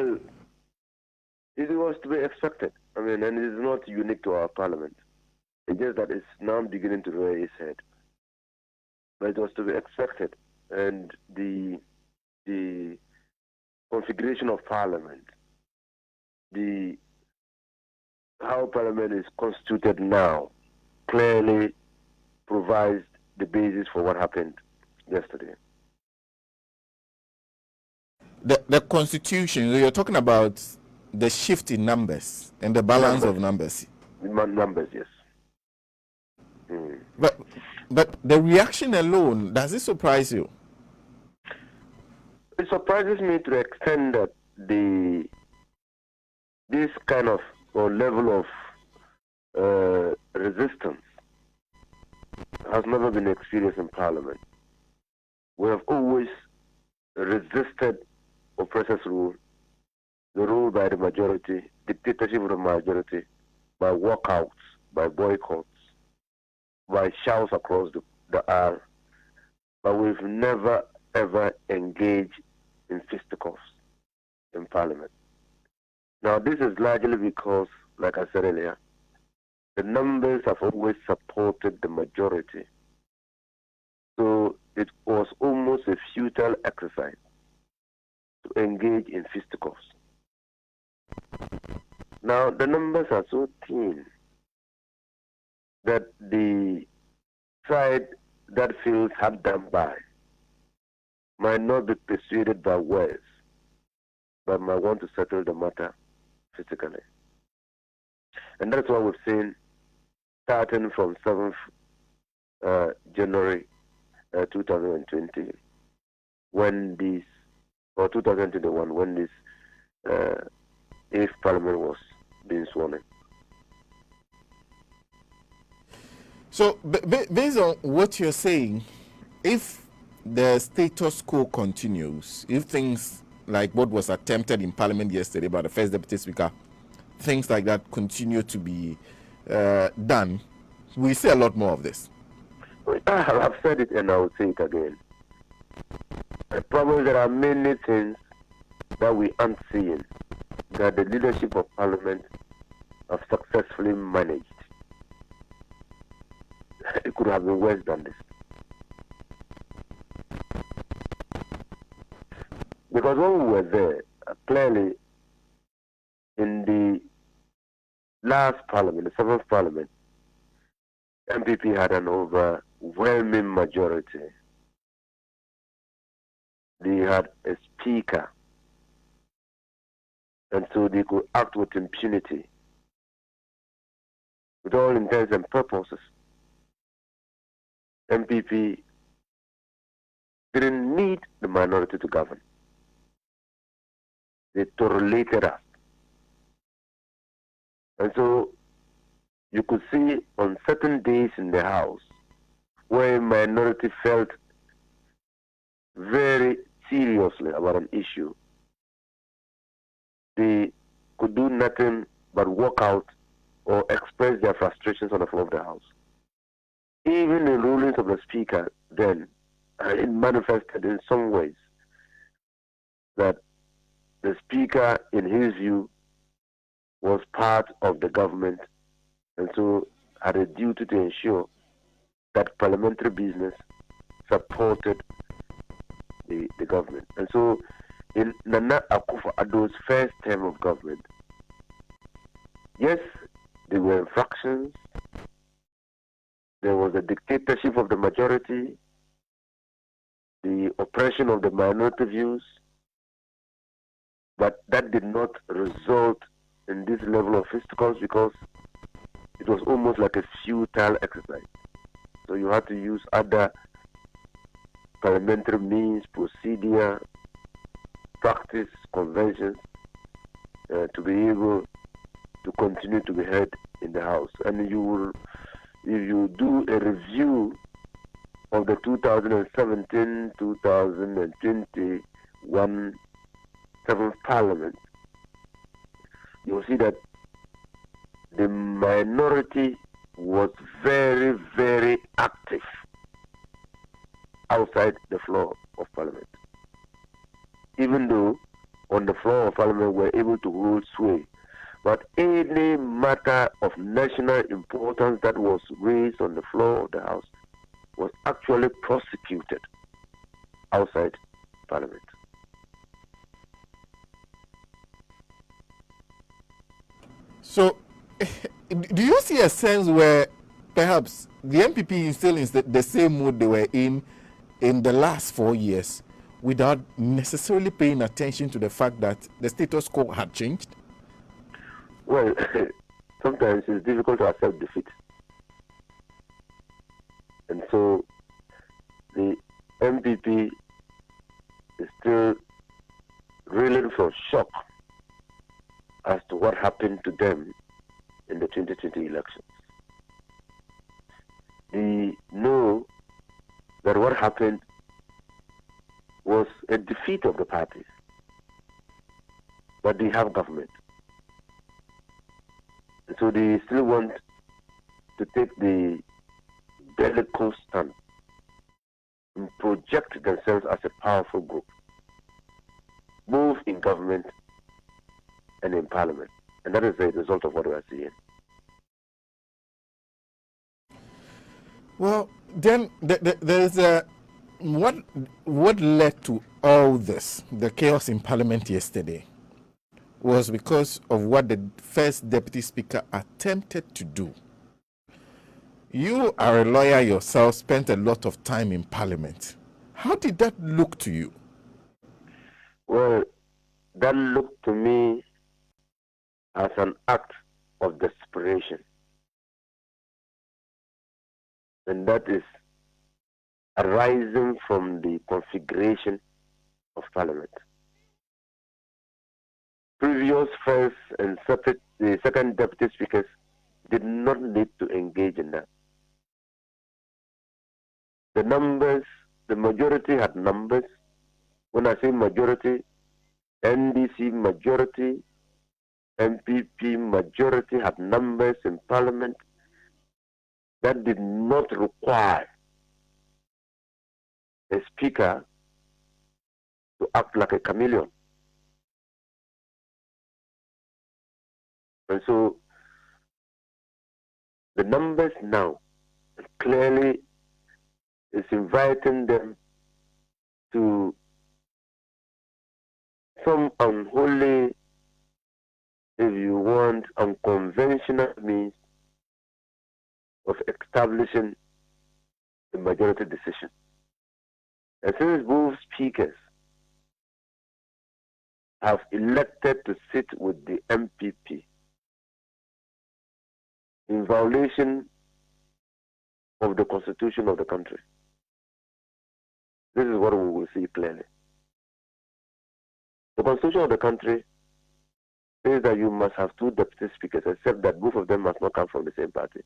Well, it was to be expected. I mean, and it is not unique to our parliament. It's just that it's now beginning to raise its head. But it was to be expected. And the configuration of parliament, how parliament is constituted now, clearly provides the basis for what happened yesterday. The constitution, you're talking about the shift in numbers and the balance of numbers. Numbers, yes. But the reaction alone, does it surprise you? It surprises me to the extent that this kind of level of resistance has never been experienced in Parliament. We have always resisted oppressors' rule, the rule by the majority, dictatorship of the majority, by walkouts, by boycotts, by shouts across the aisle, but we've never ever engaged in fisticuffs in Parliament. Now, this is largely because, like I said earlier, the numbers have always supported the majority. So it was almost a futile exercise to engage in fisticuffs. Now, the numbers are so thin that the side that feels hard done by might not be persuaded by words, but might want to settle the matter physically. And that's what we've seen starting from 7th January 2020, when this, or 2021, when this 8th Parliament was being sworn in. So, based on what you're saying, if the status quo continues, if things like what was attempted in Parliament yesterday by the First Deputy Speaker, things like that continue to be done, we see a lot more of this. I have said it and I will say it again. The problem, there are many things that we aren't seeing that the leadership of Parliament have successfully managed. It could have been worse than this. Because when we were there, clearly in the last Parliament, the 7th Parliament, MPP had an overwhelming majority. They had a speaker, and so they could act with impunity, with all intents and purposes. MPP didn't need the minority to govern. They tolerated us. And so you could see on certain days in the House where a minority felt very seriously about an issue, they could do nothing but walk out or express their frustrations on the floor of the House. Even the rulings of the Speaker then, it manifested in some ways that the Speaker, in his view, was part of the government and so had a duty to ensure that parliamentary business supported the government. And so in Nana Akufo-Addo's first term of government, yes, there were infractions, there was a dictatorship of the majority, the oppression of the minority views, but that did not result in this level of fisticuffs because it was almost like a futile exercise. So you had to use other parliamentary means, procedure, practice, conventions to be able to continue to be heard in the House. And you will, if you do a review of the 2017-2021 7th Parliament, you'll see that the minority was very, very active outside the floor of Parliament. Even though on the floor of Parliament were able to hold sway. But any matter of national importance that was raised on the floor of the House was actually prosecuted outside Parliament. So, do you see a sense where perhaps the MPP is still in the same mood they were in the last 4 years without necessarily paying attention to the fact that the status quo had changed? Well, sometimes it's difficult to accept defeat. And so the MPP is still reeling from shock as to what happened to them in the 2020 elections. They know that what happened was a defeat of the parties, but they have government. And so they still want to take the bellicose stand and project themselves as a powerful group, both in government and in Parliament. And that is the result of what we are seeing. Well, then there's what led to all this, the chaos in Parliament yesterday, was because of what the first Deputy Speaker attempted to do. You are a lawyer yourself, spent a lot of time in Parliament. How did that look to you? Well, that looked to me as an act of desperation. And that is arising from the configuration of Parliament. Previous first and the second deputy speakers did not need to engage in that. The numbers, the majority had numbers. When I say majority, NDC majority, MPP majority had numbers in Parliament that did not require a speaker to act like a chameleon. And so the numbers now clearly is inviting them to some unholy, if you want, unconventional means of establishing the majority decision. And since both speakers have elected to sit with the MPP in violation of the constitution of the country, this is what we will see clearly. The constitution of the country says that you must have two deputy speakers, except that both of them must not come from the same party.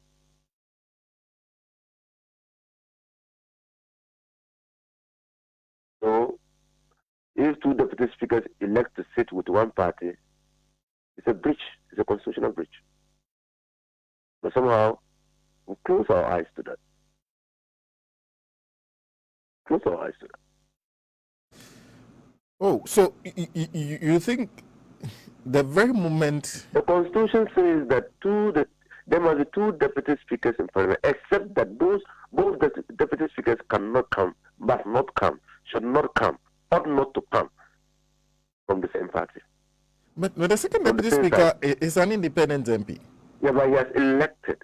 So, if two deputy speakers elect to sit with one party, it's a breach, it's a constitutional breach. But somehow, we close our eyes to that. Close our eyes to that. Oh, so you think the very moment... The Constitution says that there must be two deputy speakers in Parliament, except that both the deputy speakers cannot come, must not come, should not come, ought not to come from the same party. But the second deputy speaker is an independent MP. Yeah, but he has elected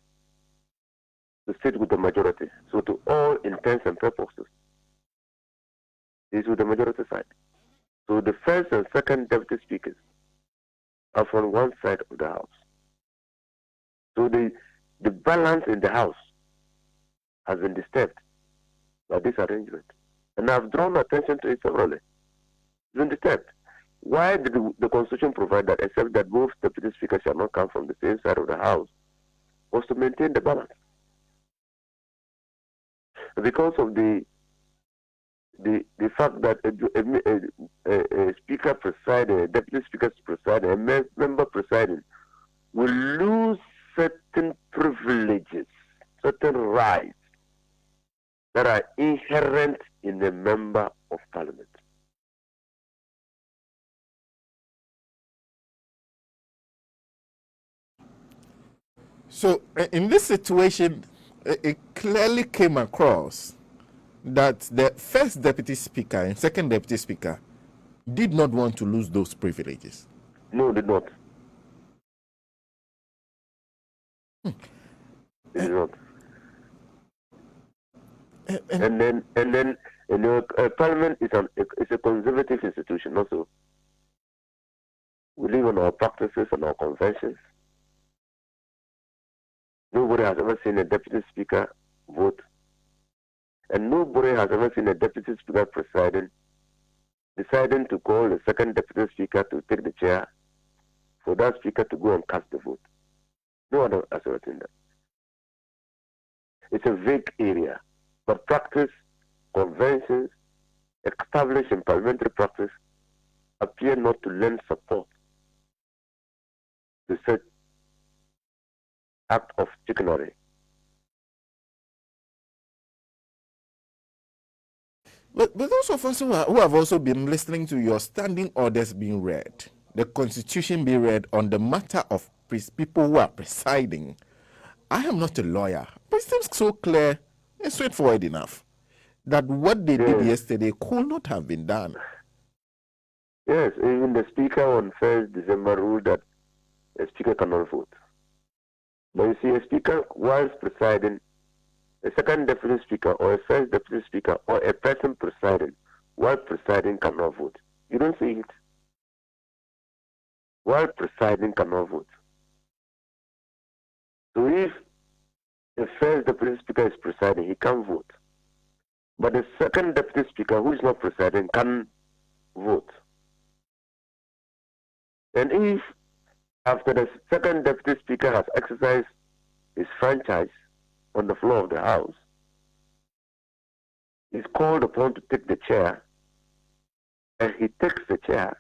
to sit with the majority. So to all intents and purposes, he's with the majority side. So the first and second deputy speakers are from one side of the House. So the balance in the House has been disturbed by this arrangement. And I've drawn attention to it severally. It's been disturbed. Why did the Constitution provide that, except that both deputy speakers shall not come from the same side of the House, was to maintain the balance. Because of the fact that a speaker presiding, a deputy speaker presiding, a member presiding will lose certain privileges, certain rights that are inherent in a member of Parliament. So in this situation, it clearly came across that the first deputy speaker and second deputy speaker did not want to lose those privileges. No, did not. They did not. And then, Parliament is a conservative institution also. We live on our practices and our conventions. Nobody has ever seen a deputy speaker vote. And nobody has ever seen a deputy speaker deciding to call the second deputy speaker to take the chair for that speaker to go and cast the vote. No one has ever seen that. It's a vague area. But practice, conventions, established in parliamentary practice, appear not to lend support to such act of chicanery. But those of us who have also been listening to your standing orders being read, the constitution being read on the matter of people who are presiding, I am not a lawyer, but it seems so clear and straightforward enough that what they did yesterday could not have been done. Yes, even the speaker on 1st December ruled that a speaker cannot vote. But you see, a speaker, whilst presiding, a second deputy speaker or a first deputy speaker or a person presiding, while presiding cannot vote. You don't see it. While presiding cannot vote. So if the first deputy speaker is presiding, he can vote. But the second deputy speaker who is not presiding can vote. And if after the second deputy speaker has exercised his franchise on the floor of the House, is called upon to take the chair, and he takes the chair,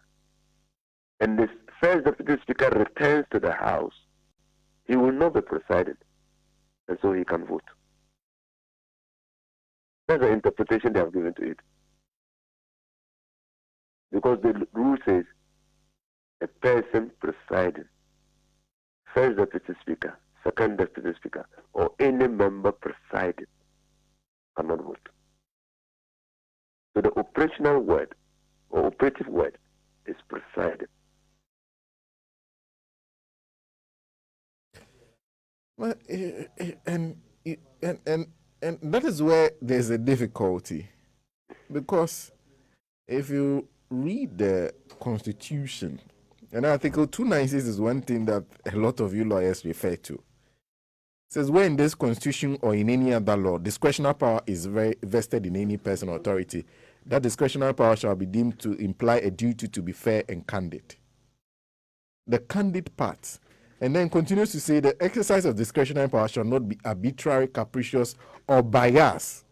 and the first deputy speaker returns to the House, he will not be presided, and so he can vote. That's the interpretation they have given to it. Because the rule says a person presiding, first deputy speaker, second deputy speaker, or any member presiding cannot vote. So the operational word or operative word is presiding. Well, and that is where there's a difficulty, because if you read the Constitution, and Article 296 is one thing that a lot of you lawyers refer to. It says, where in this Constitution or in any other law, discretionary power is vested in any person or authority, that discretionary power shall be deemed to imply a duty to be fair and candid. The candid part. And then continues to say the exercise of discretionary power shall not be arbitrary, capricious, or biased,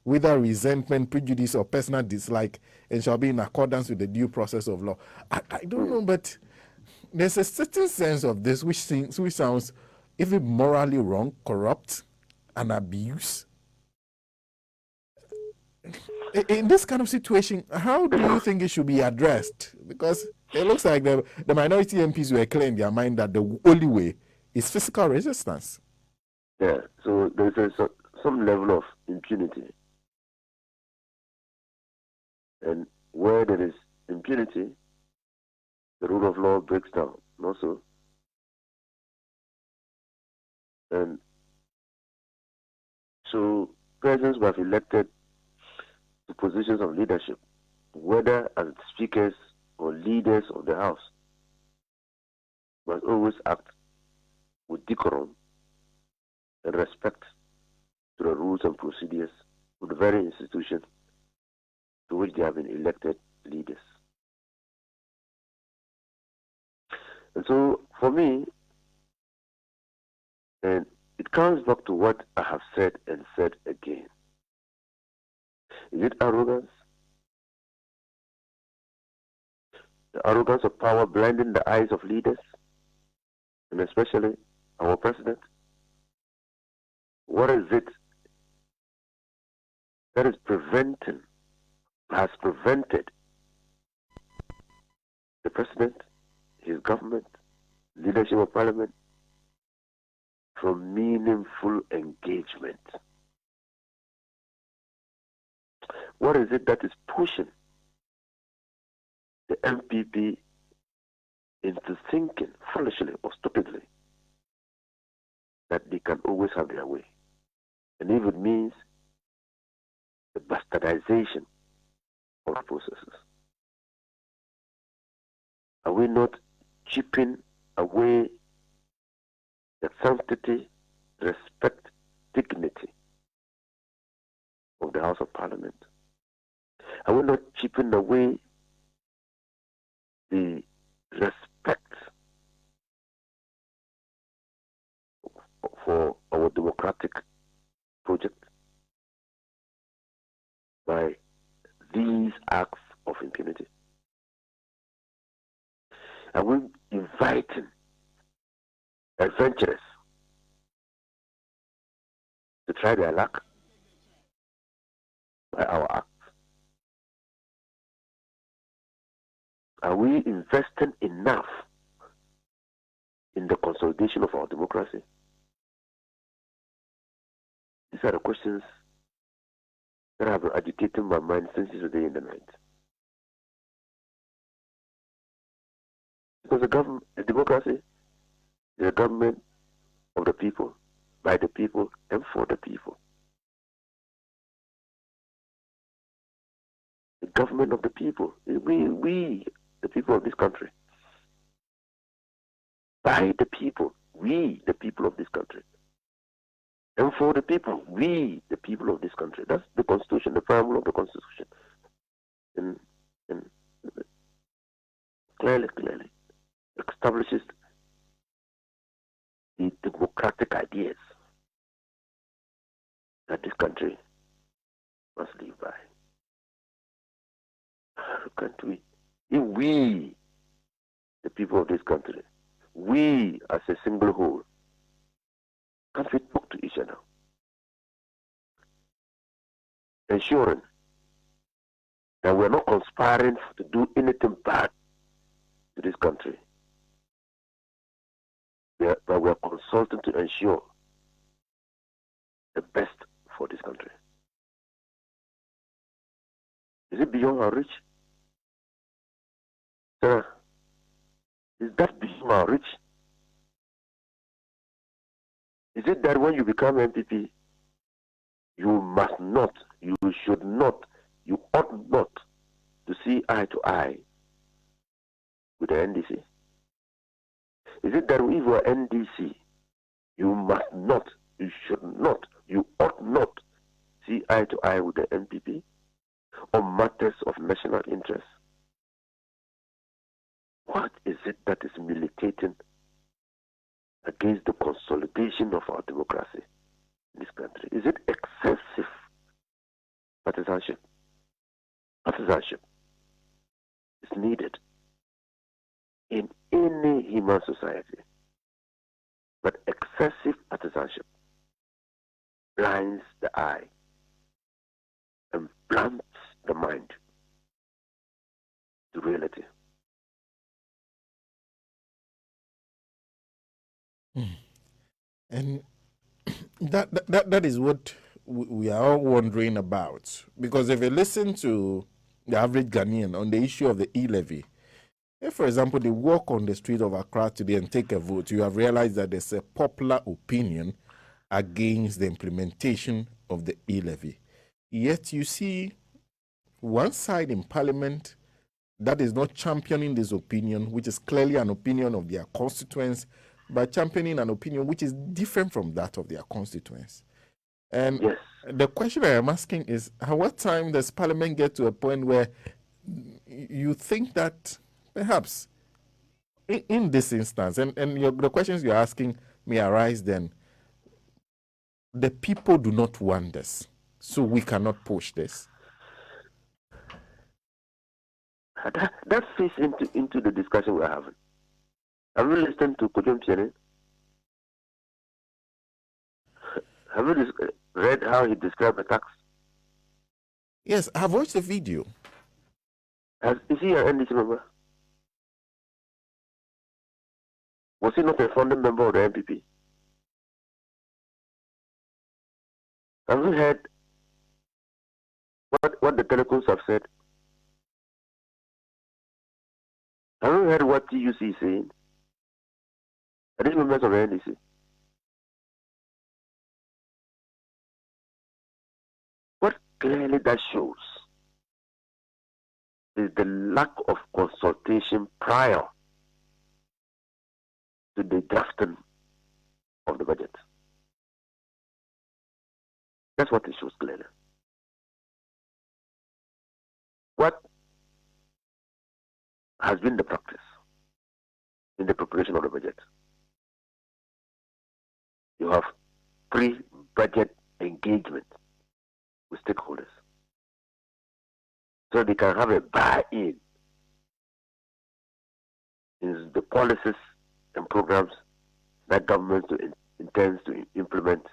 whether resentment, prejudice, or personal dislike, and shall be in accordance with the due process of law. I don't know, but there's a certain sense of this which sounds even morally wrong, corrupt, and abuse. In this kind of situation, how do you think it should be addressed? Because it looks like the minority MPs were clear in their mind that the only way is physical resistance. Yeah, so there's some level of impunity. And where there is impunity, the rule of law breaks down also. And so persons who have elected to positions of leadership, whether as speakers or leaders of the House, must always act with decorum and respect to the rules and procedures of the very institution to which they have been elected leaders. And so, for me, and it comes back to what I have said and said again. Is it arrogance? The arrogance of power blinding the eyes of leaders, and especially our president? What is it that is has prevented the president, his government, leadership of parliament from meaningful engagement. What is it that is pushing the MPP into thinking foolishly or stupidly that they can always have their way? And if it means the bastardization of processes, are we not chipping away the sanctity, respect, dignity of the House of Parliament? Are we not chipping away the respect for our democratic project by these acts of impunity? Are we inviting adventurers to try their luck by our acts? Are we investing enough in the consolidation of our democracy? These are the questions that have been agitating my mind since yesterday in the night. Because the democracy is a government of the people, by the people, and for the people. The government of the people, we, the people of this country. By the people, we, the people of this country. And for the people, we, the people of this country. That's the Constitution, the preamble of the Constitution. And clearly establishes the democratic ideas that this country must live by. How can't we? If we, the people of this country, we as a single whole, can't we talk to each other? Ensuring that we're not conspiring to do anything bad to this country. But we're consulting to ensure the best for this country. Is it beyond our reach? Sir, is that beyond our reach? Is it that when you become MPP, you must not, you should not, you ought not to see eye to eye with the NDC? Is it that if you are NDC, you must not, you should not, you ought not see eye to eye with the MPP on matters of national interest? What is it that is militating against the consolidation of our democracy in this country? Is it excessive partisanship? Partisanship is needed in any human society, but excessive partisanship blinds the eye and blunts the mind to reality. And that is what we are all wondering about. Because if you listen to the average Ghanaian on the issue of the e-levy, if, for example, they walk on the street of Accra today and take a vote, you have realized that there's a popular opinion against the implementation of the e-levy. Yet you see one side in Parliament that is not championing this opinion, which is clearly an opinion of their constituents, but championing an opinion which is different from that of their constituents. And yes, the question I am asking is, at what time does Parliament get to a point where you think that perhaps in this instance, and the questions you're asking may arise then, the people do not want this, so we cannot push this? That fits into the discussion we're having. Have you listened to Kojom Tiene? Have you read how he described the tax? Yes, I've watched the video. Is he an NDC member? Was he not a founding member of the MPP? Have you heard what the telecoms have said? Have you heard what TUC is saying? Are these members of the NDC? What clearly that shows is the lack of consultation prior to the drafting of the budget. That's what it shows clearly. What has been the practice in the preparation of the budget? You have pre-budget engagement with stakeholders so they can have a buy-in in the policies and programs that government intends to implement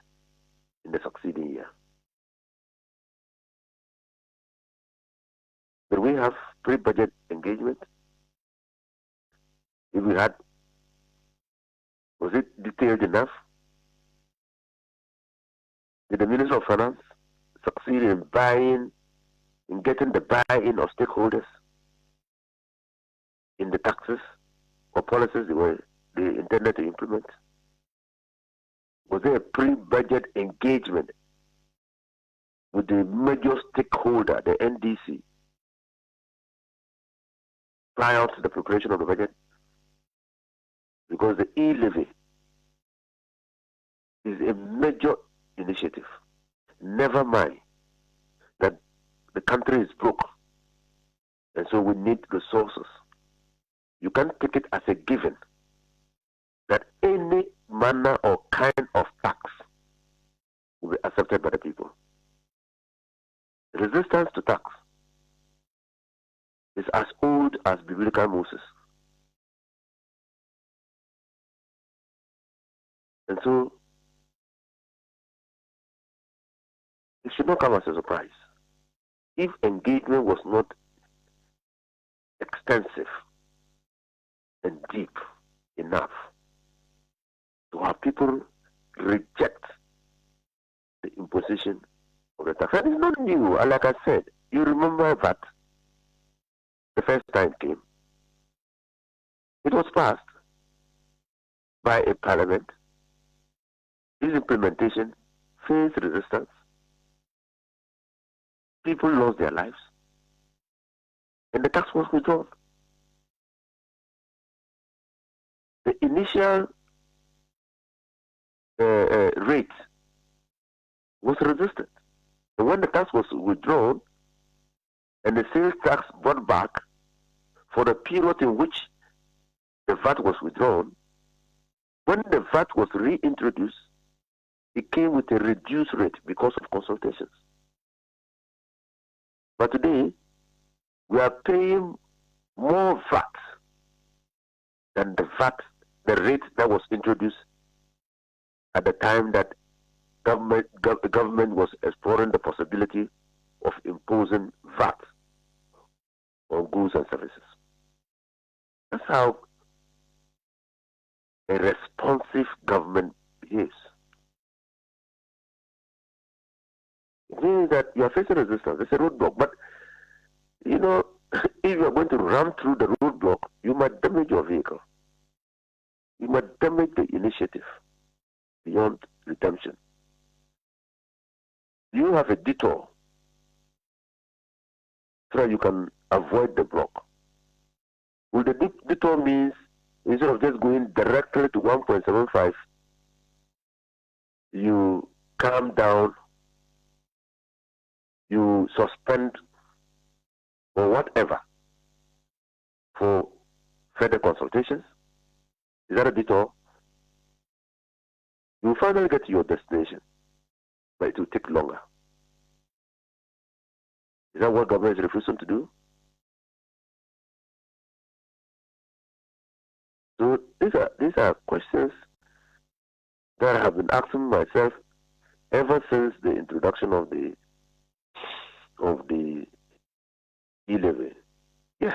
in the succeeding year. But we have pre-budget engagement. If we had, was it detailed enough? Did the Minister of Finance succeed in getting the buy-in of stakeholders in the taxes or policies they intended to implement? Was there a pre-budget engagement with the major stakeholder, the NDC, prior to the preparation of the budget? Because the e-levy is a major initiative. Never mind that the country is broke, and so we need resources. You can't take it as a given that any manner or kind of tax will be accepted by the people. Resistance to tax is as old as biblical Moses. And so it should not come as a surprise. If engagement was not extensive and deep enough to have people reject the imposition of the tax. And it's not new. Like I said, you remember that the first time it came, it was passed by a parliament. This implementation faced resistance. People lost their lives, and the tax was withdrawn. The initial rate was resisted. And when the tax was withdrawn and the sales tax brought back for the period in which the VAT was withdrawn, when the VAT was reintroduced, it came with a reduced rate because of consultations. But today, we are paying more VAT than the rate that was introduced at the time that the government was exploring the possibility of imposing VAT on goods and services. That's how a responsive government behaves. It means that you are facing resistance. It's a roadblock. But, you know, if you are going to run through the roadblock, you might damage your vehicle. You might damage the initiative beyond redemption. You have a detour so that you can avoid the block. Well, the detour means instead of just going directly to 1.75, you calm down, you suspend or whatever for further consultations. Is that a detour? You will finally get to your destination, but it will take longer. Is that what government is refusing to do? So these are questions that I have been asking myself ever since the introduction of the e-levy. Yes,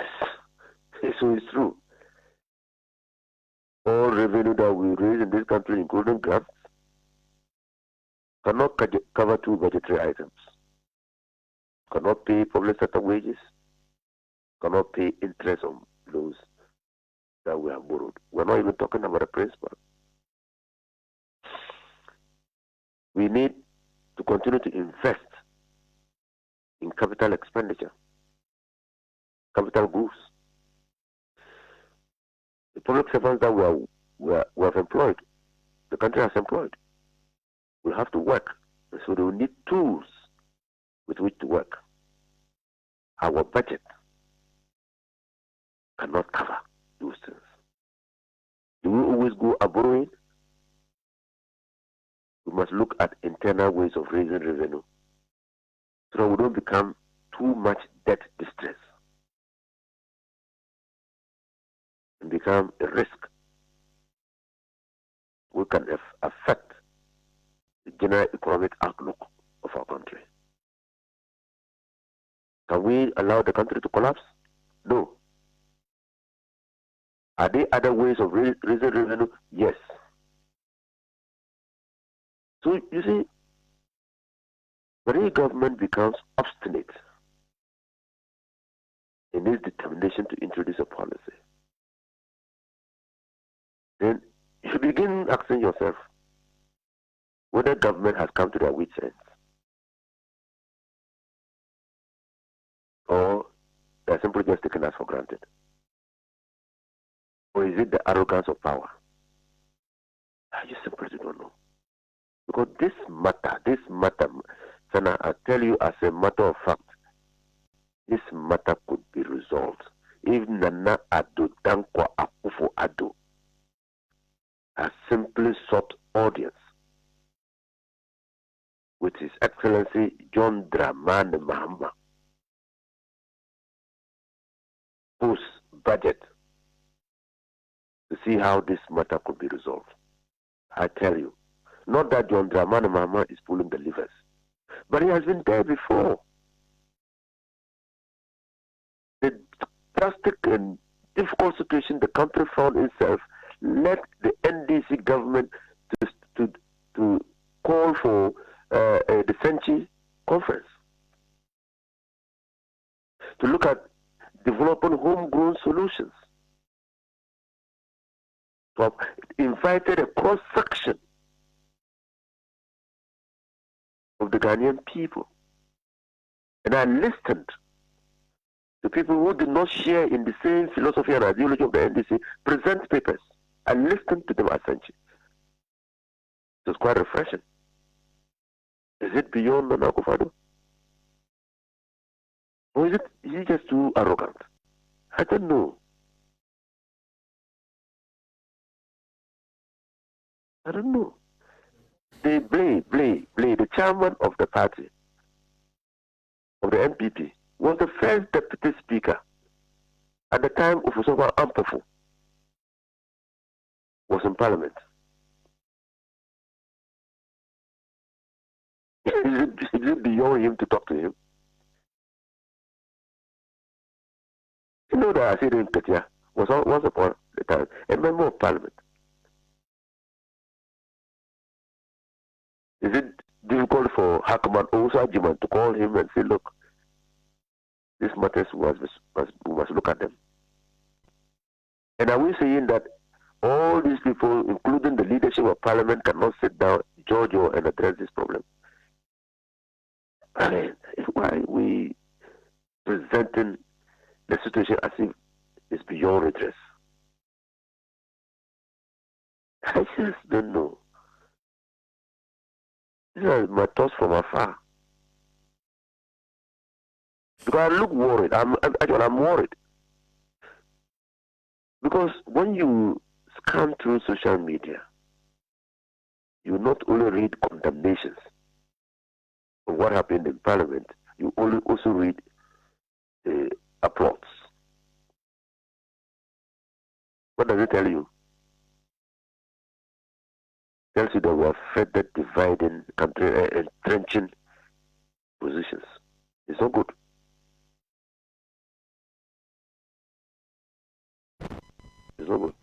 so it's true. All revenue that we raise in this country, including grants, cannot cover two budgetary items, cannot pay public sector wages, cannot pay interest on loans that we have borrowed. We're not even talking about the principal. We need to continue to invest in capital expenditure, capital goods. The public servants that we have employed, the country has employed, will have to work. So they will need tools with which to work. Our budget cannot cover those things. Do we always go a borrowing? We must look at internal ways of raising revenue so that we don't become too much debt distress and become a risk. We can affect the general economic outlook of our country. Can we allow the country to collapse? No. Are there other ways of raising revenue? Yes. So you see, when a government becomes obstinate in its determination to introduce a policy, then you should begin asking yourself whether government has come to their wits' ends, or they're simply just taking us for granted, or is it the arrogance of power? I just simply don't know. Because this matter, Sana, I tell you as a matter of fact, this matter could be resolved if Nana Addo Dankwa Akufo Addo has simply sought audience with His Excellency John Dramani Mahama post-budget to see how this matter could be resolved. I tell you, not that John Dramani Mahama is pulling the levers, but he has been there before. The drastic and difficult situation the country found itself led the NDC government to call for the Senchi conference to look at developing homegrown solutions. So I've invited a cross-section of the Ghanaian people, and I listened to people who did not share in the same philosophy and ideology of the NDC present papers. I listened to them essentially. It was quite refreshing. Is it beyond Nana Akufo-Addo? Or is he just too arrogant? I don't know. I don't know. They Blay, the chairman of the party, of the NPP, was the first deputy speaker at the time Ofosunkwar Ampofo was in parliament. Is it beyond him to talk to him? You know that I said in Ketia was once upon a time a member of parliament. Is it difficult for Hakman Osajiman to call him and say, look, these matters we must look at them? And are we saying that all these people, including the leadership of parliament, cannot sit down, Giorgio, and address this problem? I mean, why are we presenting the situation as if it's beyond redress? I just don't know. These are my thoughts from afar. Because I look worried. I'm worried. Because when you scan through social media, you not only read condemnations of what happened in parliament, you also read applause. What does it tell you? It tells you that we are further dividing country, entrenching positions. It's not good. It's not good.